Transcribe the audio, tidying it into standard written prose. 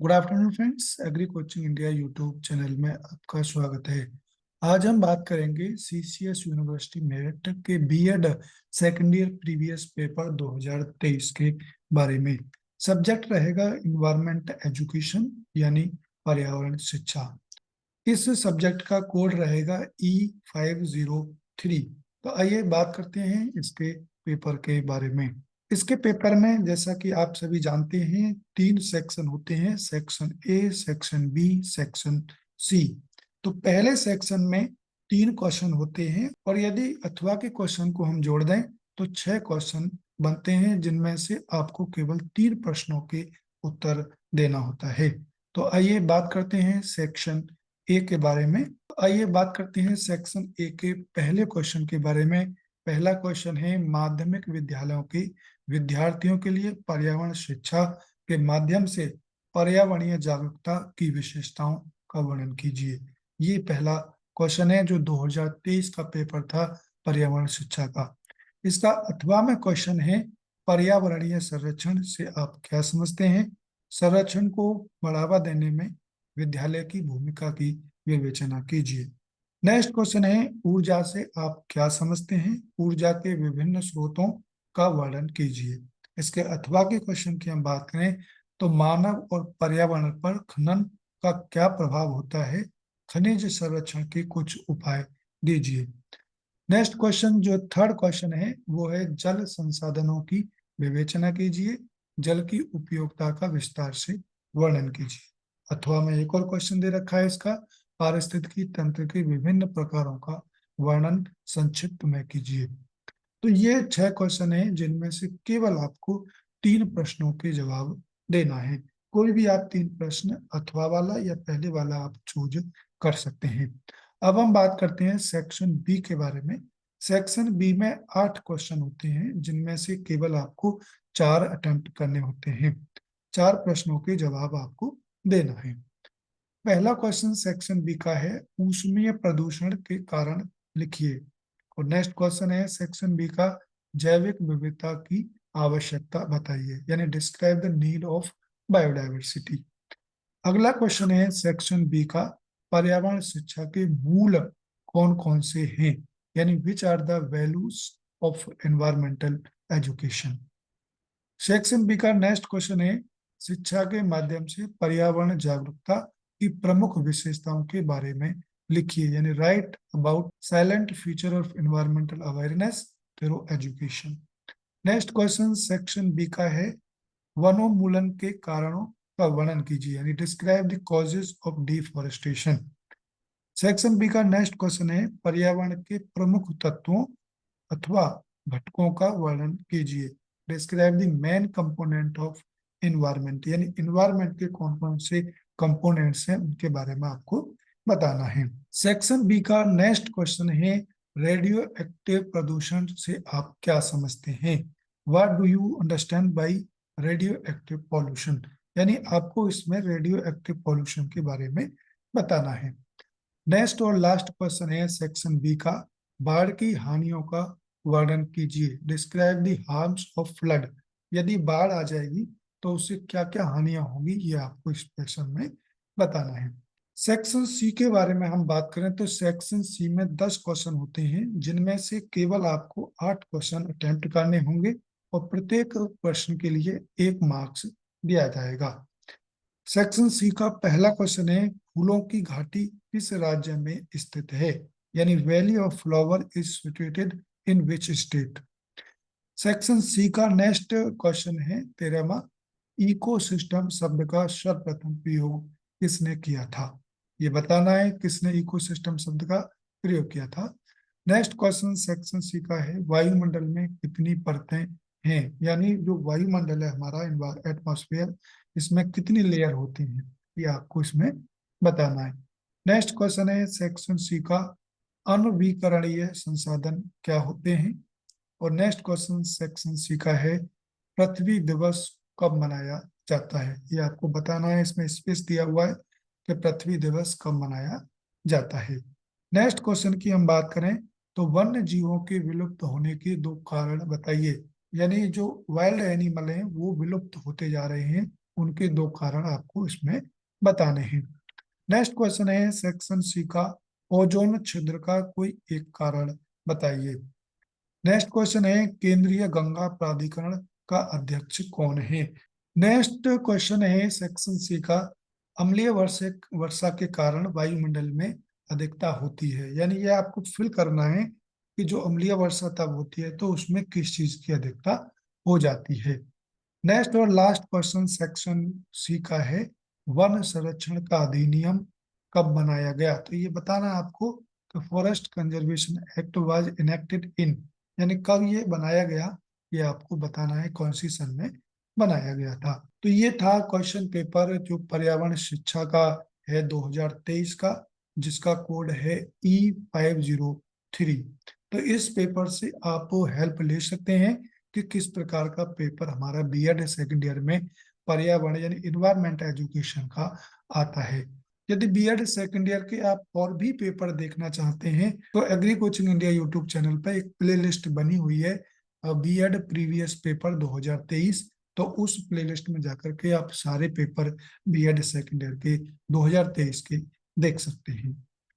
Good afternoon friends, agree coaching India YouTube channel में आपका स्वागत है। आज हम बात करेंगे सीसीएस यूनिवर्सिटी मेरठ के BEd second year previous paper 2023 के बारे में। सब्जेक्ट रहेगा इन्वायरमेंट एजुकेशन यानी पर्यावरण शिक्षा। इस सब्जेक्ट का कोड रहेगा E503। तो आइए बात करते हैं इसके पेपर के बारे में। इसके पेपर में जैसा कि आप सभी जानते हैं 3 सेक्शन होते हैं, section A, section B, section C. तो पहले सेक्शन में 3 क्वेश्चन होते हैं और यदि अथवा के क्वेश्चन को हम जोड़ दें तो 6 क्वेश्चन बनते हैं, जिनमें से आपको केवल 3 प्रश्नों के उत्तर देना होता है। तो आइए बात करते हैं सेक्शन ए के बारे में। आइए बात करते हैं सेक्शन ए के पहले क्वेश्चन के बारे में। पहला क्वेश्चन है माध्यमिक विद्यालयों के विद्यार्थियों के लिए पर्यावरण शिक्षा के माध्यम से पर्यावरणीय जागरूकता की विशेषताओं का वर्णन कीजिए। ये पहला क्वेश्चन है जो 2023 का पेपर था पर्यावरण शिक्षा का। इसका अथवा में क्वेश्चन है पर्यावरणीय संरक्षण से आप क्या समझते हैं। संरक्षण को बढ़ावा देने में विद्यालय की भूमिका की विवेचना कीजिए। नेक्स्ट क्वेश्चन है ऊर्जा से आप क्या समझते हैं। ऊर्जा के विभिन्न स्रोतों का वर्णन कीजिए। इसके अथवा के क्वेश्चन की हम बात करें तो मानव और पर्यावरण पर खनन का क्या प्रभाव होता है, खनिज संरक्षण के कुछ उपाय दीजिए। नेक्स्ट क्वेश्चन जो थर्ड क्वेश्चन है वो है जल संसाधनों की विवेचना कीजिए, जल की उपयोगिता का विस्तार से वर्णन कीजिए। अथवा में एक और क्वेश्चन दे रखा है इसका पारिस्थितिकी तंत्र के विभिन्न प्रकारों का वर्णन संक्षिप्त में कीजिए। तो ये 6 क्वेश्चन है जिनमें से केवल आपको 3 प्रश्नों के जवाब देना है। कोई भी आप 3 प्रश्न अथवा वाला या पहले वाला आप चूज कर सकते हैं। अब हम बात करते हैं सेक्शन बी के बारे में। सेक्शन बी में 8 क्वेश्चन होते हैं जिनमें से केवल आपको 4 अटेम्प्ट करने होते हैं। 4 प्रश्नों के जवाब आपको देना है। पहला क्वेश्चन सेक्शन बी का है ऊष्मीय प्रदूषण के कारण लिखिए। और नेक्स्ट क्वेश्चन है सेक्शन बी का जैविक विविधता की आवश्यकता बताइए, यानी describe the need of biodiversity. अगला क्वेश्चन है सेक्शन बी का पर्यावरण शिक्षा के मूल कौन कौन से हैं, यानी which are the values of environmental education. Section B का नेक्स्ट क्वेश्चन है शिक्षा के माध्यम से पर्यावरण जागरूकता की प्रमुख विशेषताओं के बारे में लिखिए, यानी write about salient feature of environmental awareness through education. Next question section B का है वनोन्मूलन के कारणों का वर्णन कीजिए, यानी describe the causes of deforestation. Section B का नेक्स्ट क्वेश्चन है पर्यावरण के प्रमुख तत्वों अथवा घटकों का वर्णन कीजिए, describe the main component of environment, यानी एनवायरमेंट के कौन कौन से कंपोनेंट्स हैं उनके बारे में आपको बताना है। सेक्शन बी का नेक्स्ट क्वेश्चन है रेडियो एक्टिव प्रदूषण से आप क्या समझते हैं। What do you understand by radio active pollution, यानी आपको इसमें रेडियो एक्टिव पॉल्यूशन के बारे में बताना है। नेक्स्ट और लास्ट क्वेश्चन है सेक्शन बी का बाढ़ की हानियों का वर्णन कीजिए, describe the harms of flood. यदि बाढ़ आ जाएगी तो उससे क्या क्या हानियां होंगी ये आपको इस क्वेश्चन में बताना है। सेक्शन सी के बारे में हम बात करें तो सेक्शन सी में 10 क्वेश्चन होते हैं जिनमें से केवल आपको 8 क्वेश्चन अटेम्प्ट करने होंगे और प्रत्येक प्रश्न के लिए 1 मार्क्स दिया जाएगा। सेक्शन सी का पहला क्वेश्चन है फूलों की घाटी किस राज्य में स्थित है, यानी valley of flower is situated in which state. Section C का नेक्स्ट क्वेश्चन है 13वां इकोसिस्टम शब्द का सर्वप्रथम प्रयोग किसने किया था, ये बताना है किसने इकोसिस्टम शब्द का प्रयोग किया था। नेक्स्ट क्वेश्चन सेक्शन सी का है वायुमंडल में कितनी परतें हैं, यानी जो वायुमंडल है हमारा एटमॉस्फेयर, इसमें कितनी लेयर होती हैं ये आपको इसमें बताना है। नेक्स्ट क्वेश्चन है सेक्शन सी का अनवीकरणीय संसाधन क्या होते हैं। और नेक्स्ट क्वेश्चन सेक्शन सी का है पृथ्वी दिवस कब मनाया जाता है, ये आपको बताना है। इसमें स्पेस दिया हुआ है कि पृथ्वी दिवस कब मनाया जाता है। नेक्स्ट क्वेश्चन की हम बात करें तो वन्य जीवों के विलुप्त होने के 2 कारण बताइए, यानी जो वाइल्ड एनिमल हैं वो विलुप्त होते जा रहे हैं उनके 2 कारण आपको इसमें बताने हैं। नेक्स्ट क्वेश्चन है सेक्शन सी का, ओजोन छिद्र का कोई एक कारण बताइए। नेक्स्ट क्वेश्चन है केंद्रीय गंगा प्राधिकरण का अध्यक्ष कौन है। नेक्स्ट क्वेश्चन है सेक्शन सी का, अम्लीय वर्षा के कारण वायुमंडल में अधिकता होती है, यानी ये आपको फिल करना है कि जो अम्लीय वर्षा तब होती है तो उसमें किस चीज की अधिकता हो जाती है। नेक्स्ट और लास्ट क्वेश्चन सेक्शन सी का है, वन संरक्षण का अधिनियम कब बनाया गया। तो ये बताना है आपको कि forest conservation act was enacted इन, यानी कब ये बनाया गया, ये आपको बताना है कौन सी सन में बनाया गया था। तो ये था क्वेश्चन पेपर जो पर्यावरण शिक्षा का है 2023 का, जिसका कोड है E503। तो इस पेपर से आप हेल्प ले सकते हैं कि किस प्रकार का पेपर हमारा बीएड सेकंड ईयर में पर्यावरण यानी इन्वायरमेंट एजुकेशन का आता है। यदि बीएड सेकंड ईयर के आप और भी पेपर देखना चाहते हैं तो agree coaching India YouTube channel पर एक प्लेलिस्ट बनी हुई है बीएड प्रीवियस पेपर 2023। तो उस प्लेलिस्ट में जाकर के आप सारे पेपर बीएड सेकंड ईयर के 2023 के देख सकते हैं।